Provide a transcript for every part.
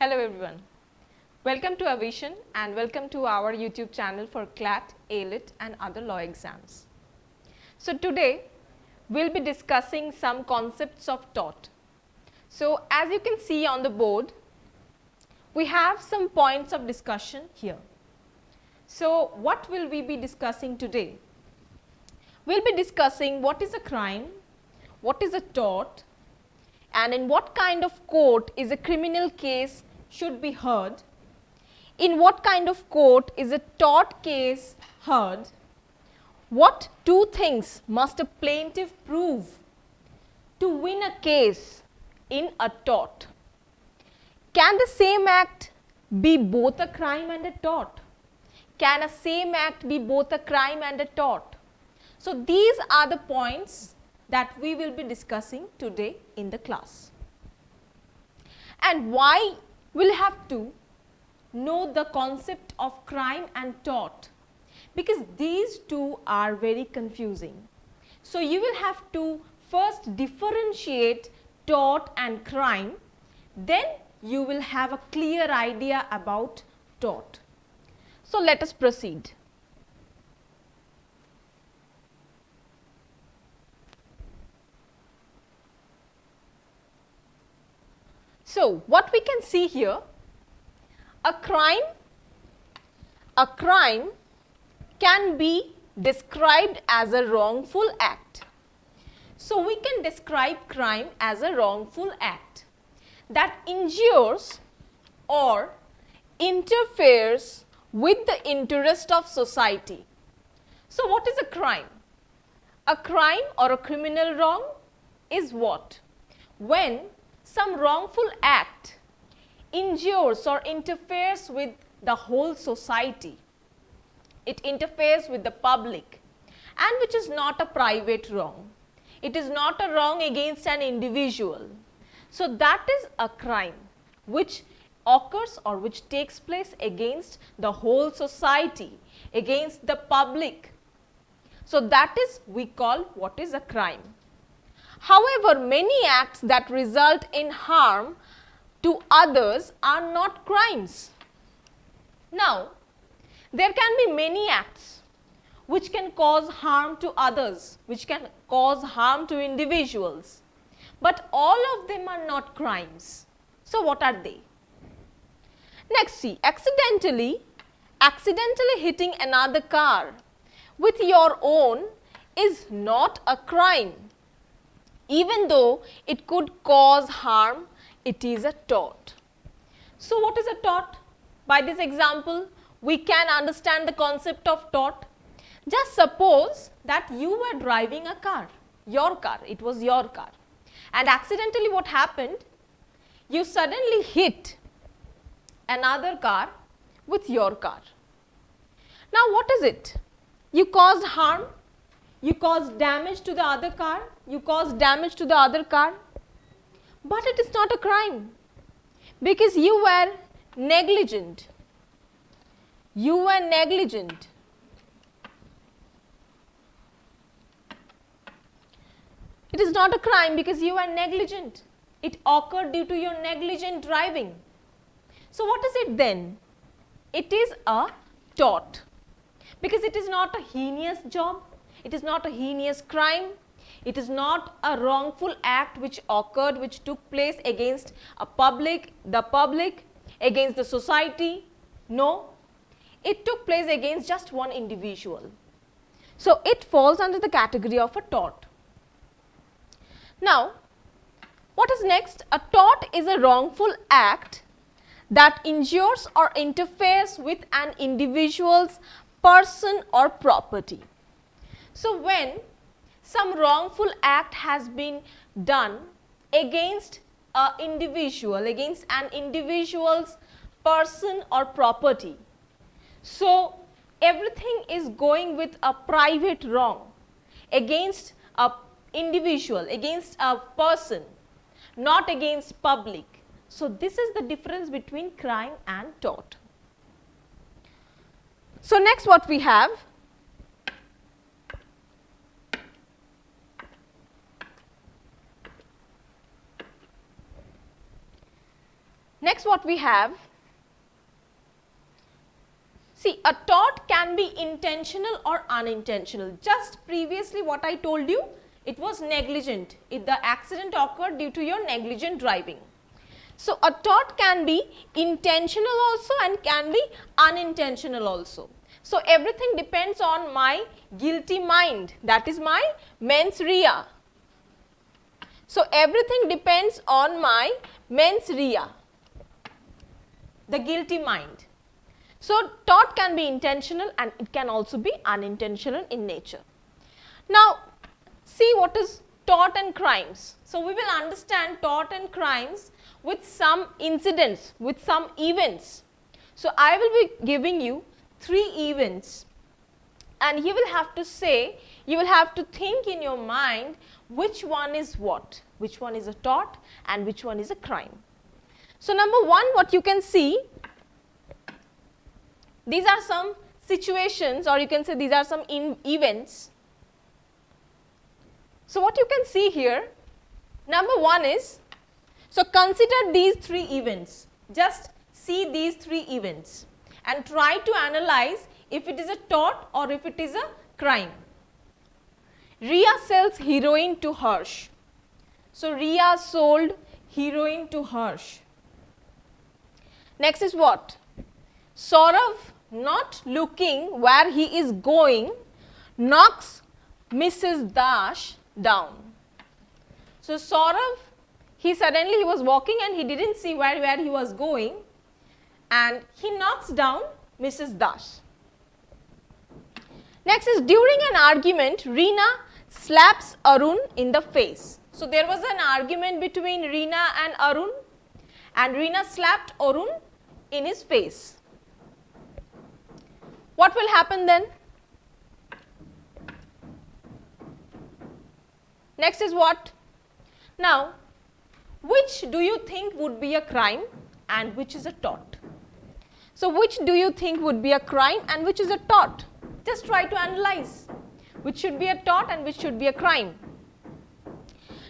Hello everyone, welcome to Avision and welcome to our YouTube channel for Clat, AILET and other law exams. So today we will be discussing some concepts of tort. So as you can see on the board, we have some points of discussion here. So what will we be discussing today? We will be discussing what is a crime, what is a tort, and in what kind of court is a criminal case should be heard, in what kind of court is a tort case heard, what two things must a plaintiff prove to win a case in a tort. Can the same act be both a crime and a tort? Can a same act be both a crime and a tort? So these are the points that we will be discussing today in the class. And why we'll have to know the concept of crime and tort? Because these two are very confusing. So you will have to first differentiate tort and crime, then you will have a clear idea about tort. So let us proceed. So what we can see here, a crime can be described as a wrongful act. So we can describe crime as a wrongful act that injures or interferes with the interest of society. So what is a crime? A crime or a criminal wrong is what? When some wrongful act injures or interferes with the whole society. It interferes with the public, and which is not a private wrong. It is not a wrong against an individual. So that is a crime which occurs or which takes place against the whole society, against the public. So that is we call what is a crime. However, many acts that result in harm to others are not crimes. Now, there can be many acts which can cause harm to others, which can cause harm to individuals, but all of them are not crimes. So what are they? Next, see, accidentally hitting another car with your own is not a crime. Even though it could cause harm, it is a tort. So what is a tort? By this example, we can understand the concept of tort. Just suppose that you were driving a car, it was your car, and accidentally what happened? You suddenly hit another car with your car. Now what is it? You caused harm. You caused damage to the other car, but it is not a crime because you were negligent. It is not a crime because you were negligent. It occurred due to your negligent driving. So what is it then? It is a tort because it is not a heinous job. It is not a heinous crime. It is not a wrongful act which occurred, which took place against the public, against the society. No, it took place against just one individual. So it falls under the category of a tort. Now, what is next? A tort is a wrongful act that injures or interferes with an individual's person or property. So when some wrongful act has been done against an individual's person or property, so everything is going with a private wrong against an individual, against a person, not against public. So this is the difference between crime and tort. So next what we have? Next what we have, see, a tort can be intentional or unintentional. Just previously what I told you, it was negligent. If the accident occurred due to your negligent driving. So, a tort can be intentional also and can be unintentional also. So, everything depends on my guilty mind, that is my mens rea. So, everything depends on my mens rea, the guilty mind. So, tort can be intentional and it can also be unintentional in nature. Now, see what is tort and crimes. So, we will understand tort and crimes with some incidents, with some events. So, I will be giving you 3 events and you will have to say, you will have to think in your mind which one is what, which one is a tort and which one is a crime. So, number 1, what you can see, these are some situations, or you can say these are some events. So, what you can see here, number 1 is, so consider these 3 events, just see these 3 events and try to analyze if it is a tort or if it is a crime. Ria sells heroin to Harsh. So, Ria sold heroin to Harsh. Next is what? Saurav, not looking where he is going, knocks Mrs. Dash down. So, Saurav, he was walking and he didn't see where he was going and he knocks down Mrs. Dash. Next is, during an argument, Reena slaps Arun in the face. So, there was an argument between Reena and Arun and Reena slapped Arun in his face. What will happen then? Next is what? Now, which do you think would be a crime and which is a tort? So, which do you think would be a crime and which is a tort? Just try to analyze which should be a tort and which should be a crime.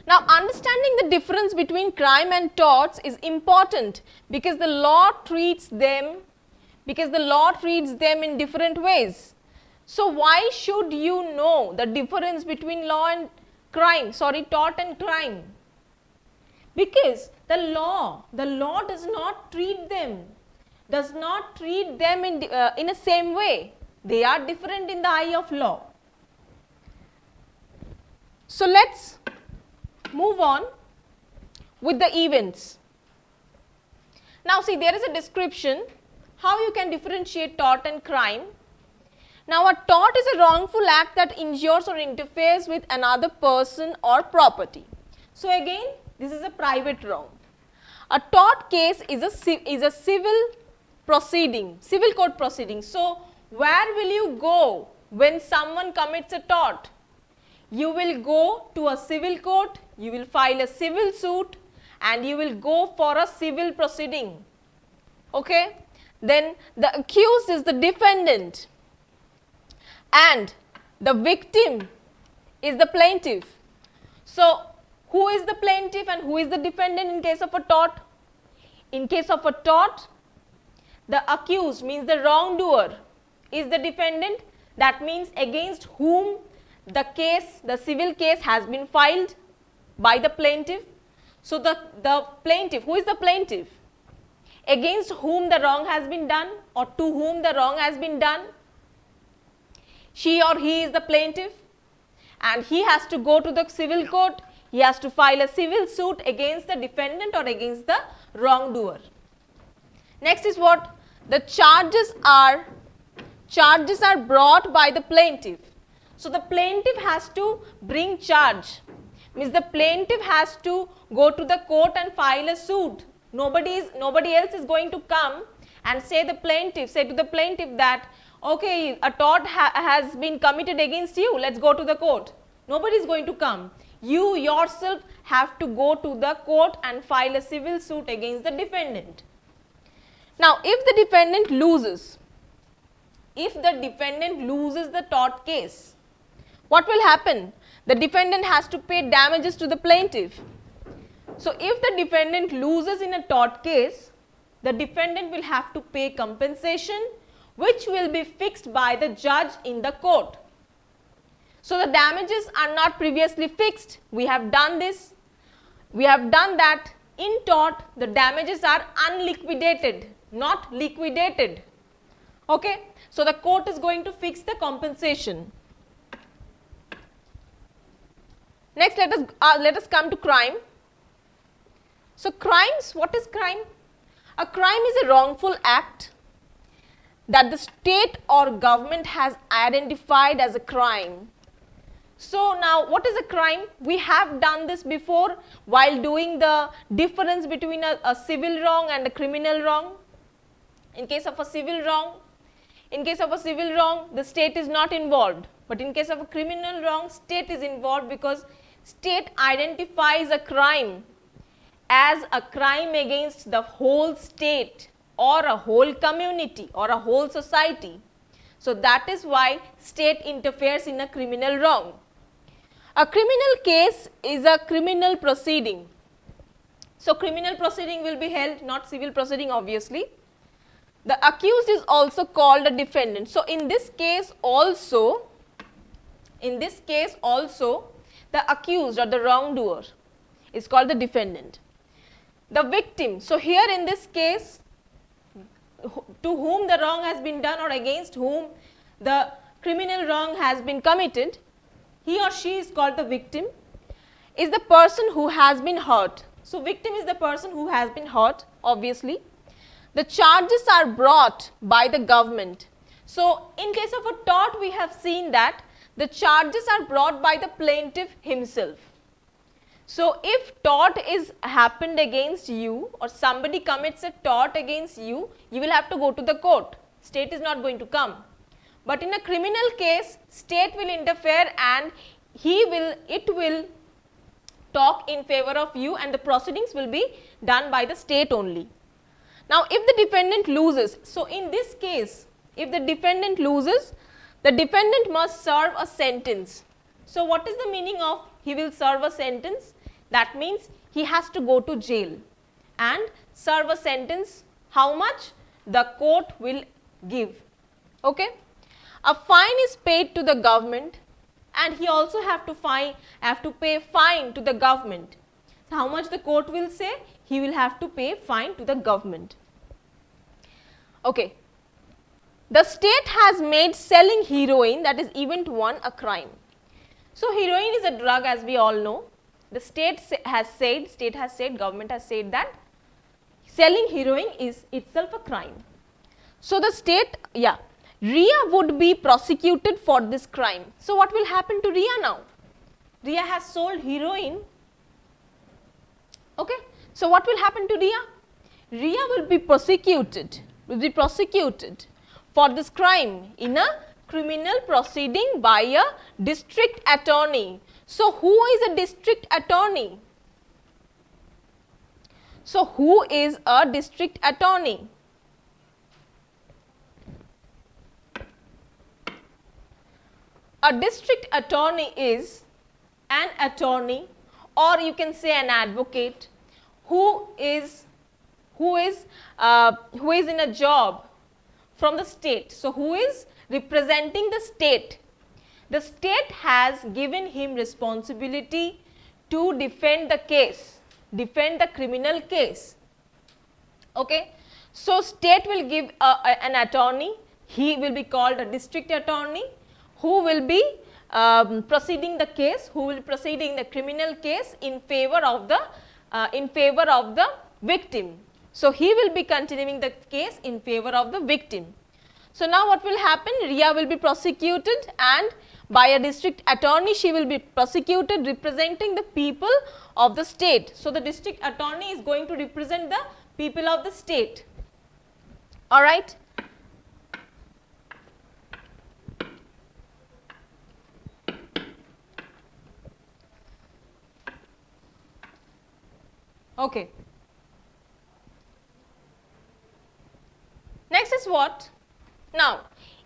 Now, understanding the difference between crime and torts is important because the law treats them in different ways. So, why should you know the difference between tort and crime? Because the law does not treat them in a same way. They are different in the eye of law. So, let us move on with the events. Now, see, there is a description how you can differentiate tort and crime. Now, a tort is a wrongful act that injures or interferes with another person or property. So, again, this is a private wrong. A tort case is a civil proceeding, civil court proceeding. So, where will you go when someone commits a tort? You will go to a civil court, you will file a civil suit and you will go for a civil proceeding. Okay? Then the accused is the defendant and the victim is the plaintiff. So, who is the plaintiff and who is the defendant in case of a tort? In case of a tort, the accused means the wrongdoer is the defendant, that means against whom the civil case has been filed by the plaintiff. So, the plaintiff, who is the plaintiff? Against whom the wrong has been done or to whom the wrong has been done. She or he is the plaintiff and he has to go to the civil court, he has to file a civil suit against the defendant or against the wrongdoer. Next is what? The charges are brought by the plaintiff. So, the plaintiff has to bring charge, means the plaintiff has to go to the court and file a suit. Nobody else is going to come and say to the plaintiff that, okay, a tort has been committed against you, let's go to the court. Nobody is going to come. You yourself have to go to the court and file a civil suit against the defendant. Now, if the defendant loses the tort case, what will happen? The defendant has to pay damages to the plaintiff. So, if the defendant loses in a tort case, the defendant will have to pay compensation which will be fixed by the judge in the court. So the damages are not previously fixed. We have done this. We have done that. In tort, the damages are unliquidated, not liquidated. Okay. So the court is going to fix the compensation. Next, let us come to crime. So crimes, what is crime? A crime is a wrongful act that the state or government has identified as a crime. So now what is a crime? We have done this before while doing the difference between a civil wrong and a criminal wrong. In case of a civil wrong, the state is not involved, but in case of a criminal wrong, state is involved because state identifies a crime as a crime against the whole state or a whole community or a whole society. So that is why state interferes in a criminal wrong. A criminal case is a criminal proceeding. So criminal proceeding will be held, not civil proceeding obviously. The accused is also called a defendant. So in this case also, the accused or the wrongdoer is called the defendant. The victim, so here in this case, to whom the wrong has been done or against whom the criminal wrong has been committed, he or she is called the victim, is the person who has been hurt. So victim is the person who has been hurt, obviously. The charges are brought by the government. So in case of a tort, we have seen that the charges are brought by the plaintiff himself. So if tort is happened against you or somebody commits a tort against you, you will have to go to the court. State is not going to come. But in a criminal case, state will interfere and it will talk in favor of you and the proceedings will be done by the state only. Now if the defendant loses, so in this case, if the defendant loses, the defendant must serve a sentence. So what is the meaning of he will serve a sentence? That means he has to go to jail and serve a sentence. How much? The court will give. Okay. A fine is paid to the government and he also have to pay fine to the government. So how much the court will say? He will have to pay fine to the government. Okay. The state has made selling heroin, that is event 1, a crime. So heroin is a drug, as we all know. The state has said, government has said that selling heroin is itself a crime. So the state, Ria would be prosecuted for this crime. So what will happen to Ria now? Ria has sold heroin. Okay. So what will happen to Ria? Ria will be prosecuted for this crime in a criminal proceeding by a district attorney. So who is a district attorney? So who is a district attorney? A district attorney is an attorney, or you can say an advocate, who is in a job from the state. So who is representing the state? The state has given him responsibility to defend the case, defend the criminal case. Okay. So state will give an attorney. He will be called a district attorney, who will be proceeding the case, who will proceeding the criminal case in favor of the victim. So he will be continuing the case in favor of the victim. So now what will happen? Ria will be prosecuted and by a district attorney she will be prosecuted representing the people of the state. So the district attorney is going to represent the people of the state. Alright. Okay. Next is what? Now,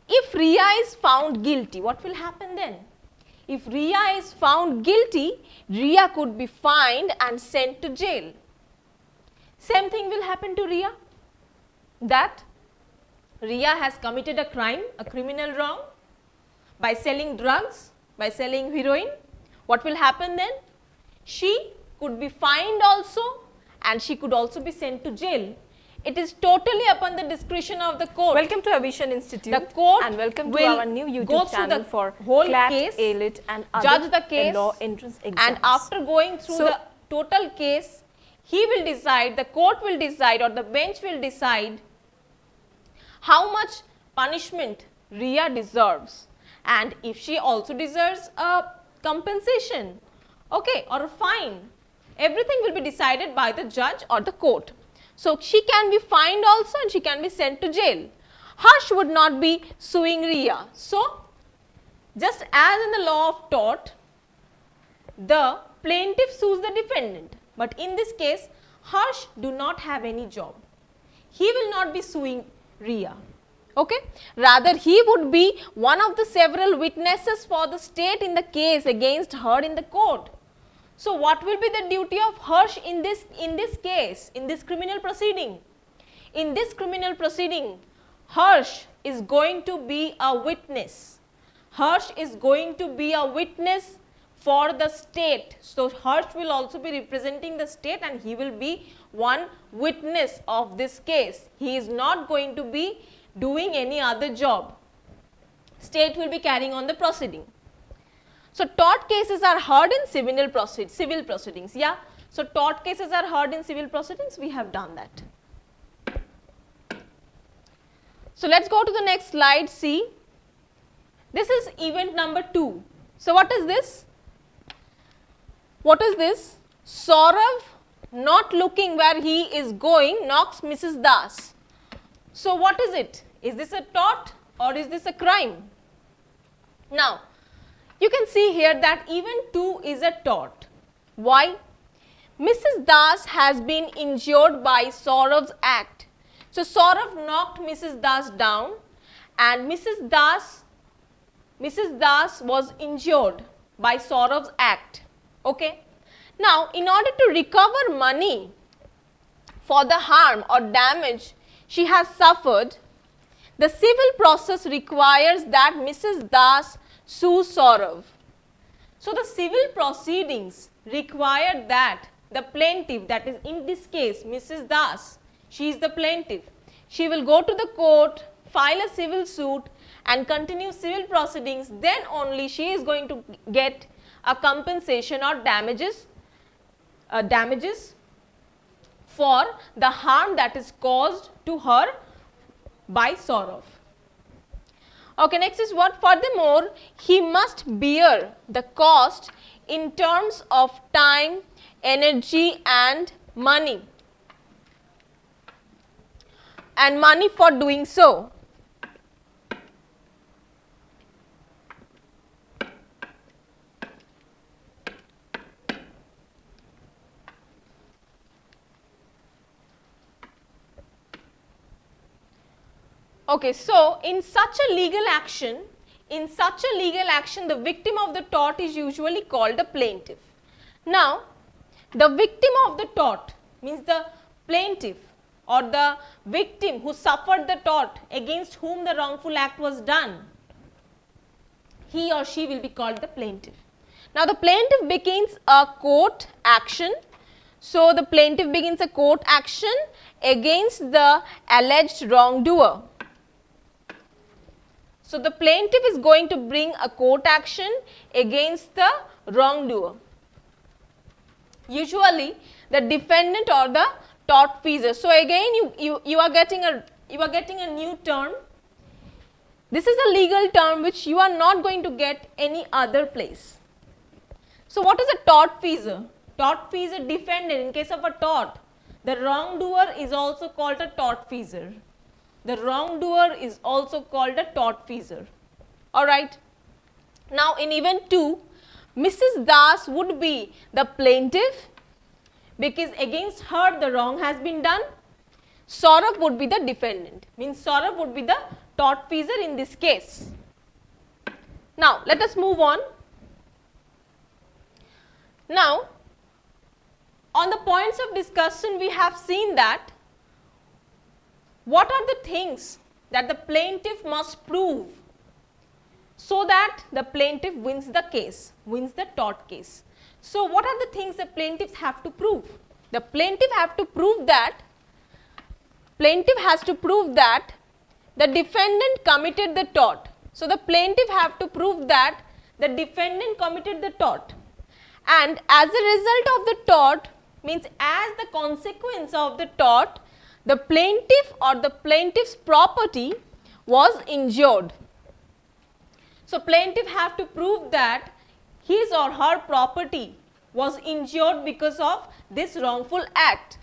if Ria is found guilty, what will happen then? If Ria is found guilty, Ria could be fined and sent to jail. Same thing will happen to Ria. that Riya has committed a crime, a criminal wrong by selling drugs, by selling heroin. What will happen then? She could be fined also and she could also be sent to jail. It is totally upon the discretion of the court. Welcome to Avision Institute. The court and welcome to will our new go YouTube through channel the for whole Clat, case, AILET and judge other the case, law entrance exams. and after going through the total case, he will decide, the court will decide or the bench will decide how much punishment Riya deserves, and if she also deserves a compensation, okay, or a fine. Everything will be decided by the judge or the court. So, she can be fined also and she can be sent to jail. Harsh would not be suing Riya. So, just as in the law of tort, the plaintiff sues the defendant, but in this case, Harsh do not have any job. He will not be suing Riya. Okay? Rather, he would be one of the several witnesses for the state in the case against her in the court. So, what will be the duty of Harsh in this case, in this criminal proceeding? In this criminal proceeding, Harsh is going to be a witness. Harsh is going to be a witness for the state. So, Harsh will also be representing the state and he will be one witness of this case. He is not going to be doing any other job. State will be carrying on the proceeding. So, tort cases are heard in civil proceedings. Yeah. So, tort cases are heard in civil proceedings. We have done that. So, let us go to the next slide. See, this is event number 2. So, what is this? What is this? Saurav, not looking where he is going, knocks Mrs. Das. So, what is it? Is this a tort or is this a crime? Now, you can see here that event 2 is a tort. Why? Mrs. Das has been injured by Saurav's act. So, Saurav knocked Mrs. Das down and Mrs. Das was injured by Saurav's act. Okay. Now, in order to recover money for the harm or damage she has suffered, the civil process requires that Mrs. Das sue Saurav. So, the civil proceedings require that the plaintiff, that is in this case Mrs. Das, she is the plaintiff, she will go to the court, file a civil suit and continue civil proceedings, then only she is going to get a compensation or damages for the harm that is caused to her by Saurav. Okay, next is what? Furthermore, he must bear the cost in terms of time, energy and money for doing so. Okay, so in such a legal action, the victim of the tort is usually called the plaintiff. Now, the victim of the tort means the plaintiff or the victim who suffered the tort against whom the wrongful act was done, he or she will be called the plaintiff. Now, the plaintiff begins a court action. So, the plaintiff begins a court action against the alleged wrongdoer. So, the plaintiff is going to bring a court action against the wrongdoer. Usually, the defendant or the tortfeasor. So, again you are getting a new term. This is a legal term which you are not going to get any other place. So, what is a tortfeasor? Tortfeasor, defendant in case of a tort. The wrongdoer is also called a tortfeasor. The wrongdoer is also called a tortfeasor. Alright. Now, in event 2, Mrs. Das would be the plaintiff because against her the wrong has been done. Saurav would be the defendant, means Saurav would be the tortfeasor in this case. Now, let us move on. Now, on the points of discussion, we have seen that what are the things that the plaintiff must prove so that the plaintiff wins the case, wins the tort case. So, what are the things the plaintiffs have to prove? The plaintiff has to prove that the defendant committed the tort. So, the plaintiff have to prove that the defendant committed the tort, and as a result of the tort, means as the consequence of the tort, the plaintiff or the plaintiff's property was injured. So, plaintiff have to prove that his or her property was injured because of this wrongful act.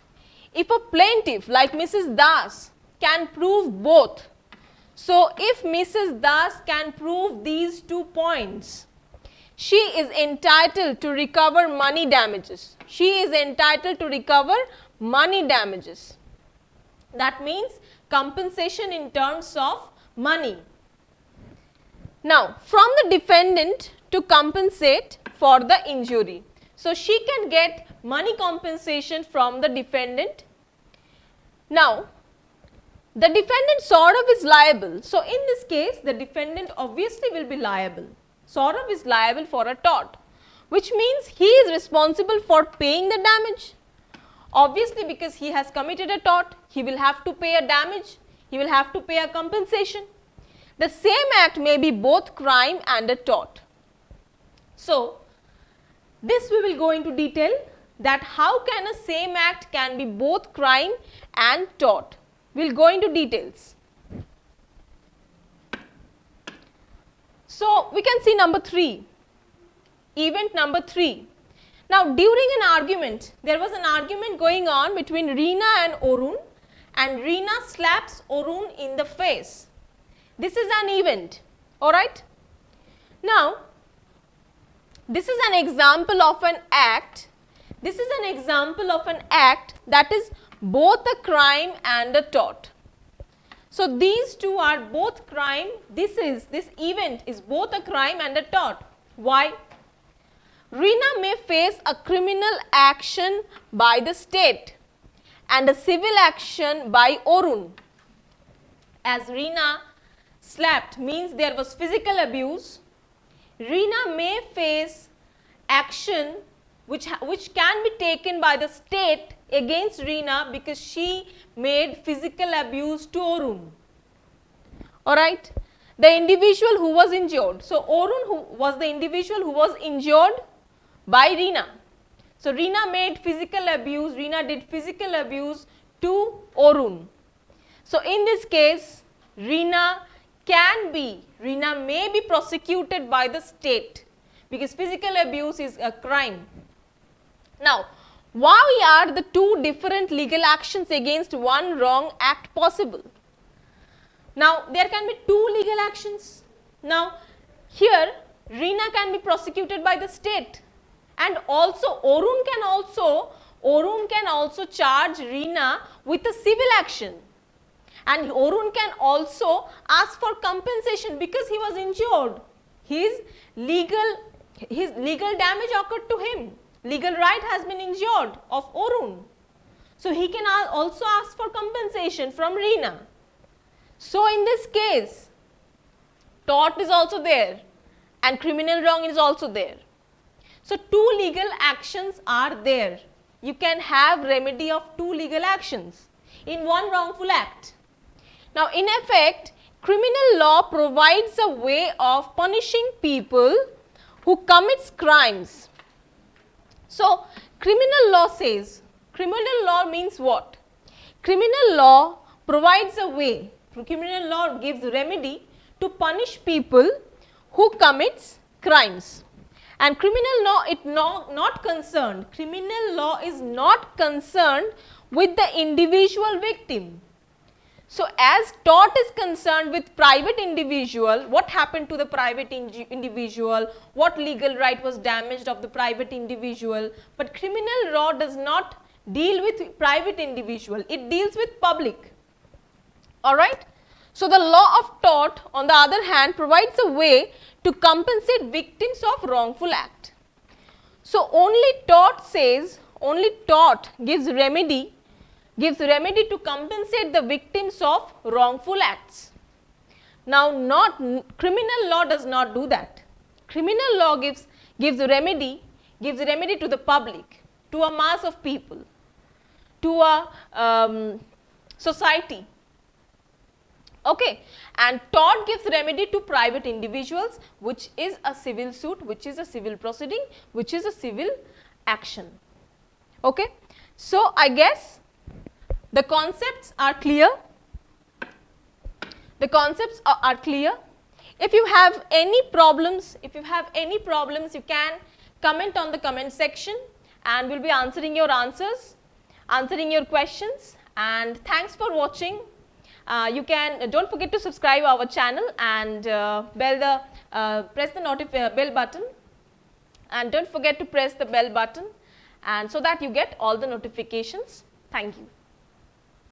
If a plaintiff like Mrs. Das can prove both, so if Mrs. Das can prove these 2 points, she is entitled to recover money damages. She is entitled to recover money damages. That means compensation in terms of money. Now, from the defendant to compensate for the injury. So, she can get money compensation from the defendant. Now, the defendant sort of is liable. So, in this case, the defendant obviously will be liable. Saurav is liable for a tort, which means he is responsible for paying the damage. Obviously, because he has committed a tort, he will have to pay a damage, he will have to pay a compensation. The same act may be both crime and a tort. So, this we will go into detail, that how can a same act can be both crime and tort. We will go into details. So, we can see number 3, event number 3. Now, during an argument, there was an argument going on between Reena and Orun, and Reena slaps Orun in the face. This is an event, alright. Now, this is an example of an act. This is an example of an act that is both a crime and a tort. So, these two are both crime. This event is both a crime and a tort. Why? Reena may face a criminal action by the state and a civil action by Orun. As Reena slapped means there was physical abuse, Reena may face action which can be taken by the state against Reena because she made physical abuse to Orun. Alright, the individual who was injured. So, Orun was the individual who was injured by Reena. So, Reena made physical abuse, Reena did physical abuse to Orun. So, in this case, Reena may be prosecuted by the state because physical abuse is a crime. Now, why are the two different legal actions against one wrong act possible? Now, there can be two legal actions. Now, here Reena can be prosecuted by the state, and also Orun can also charge Reena with a civil action, and Orun can also ask for compensation because he was injured. His legal damage occurred to him. Legal right has been injured of Orun. So, he can also ask for compensation from Reena. So, in this case, tort is also there and criminal wrong is also there. So, two legal actions are there. You can have remedy of two legal actions in one wrongful act. Now, in effect, criminal law provides a way of punishing people who commits crimes. So, criminal law says, criminal law means what? Criminal law provides a way, criminal law gives remedy to punish people who commits crimes. And criminal law is not concerned, criminal law is not concerned with the individual victim. So, as tort is concerned with private individual, what happened to the private individual, what legal right was damaged of the private individual, but criminal law does not deal with private individual, it deals with public. Alright. So, the law of tort on the other hand provides a way to compensate victims of wrongful act. So, only tort gives remedy gives remedy to compensate the victims of wrongful acts. Now, criminal law does not do that. Criminal law gives remedy to the public, to a mass of people, to a society. Okay, and tort gives remedy to private individuals, which is a civil suit, which is a civil proceeding, which is a civil action. Okay, so I guess the concepts are clear. The concepts are clear. If you have any problems, you can comment on the comment section, and we'll be answering your questions. And thanks for watching. Don't forget to subscribe our channel and press the bell button, and don't forget to press the bell button, and so that you get all the notifications. Thank you.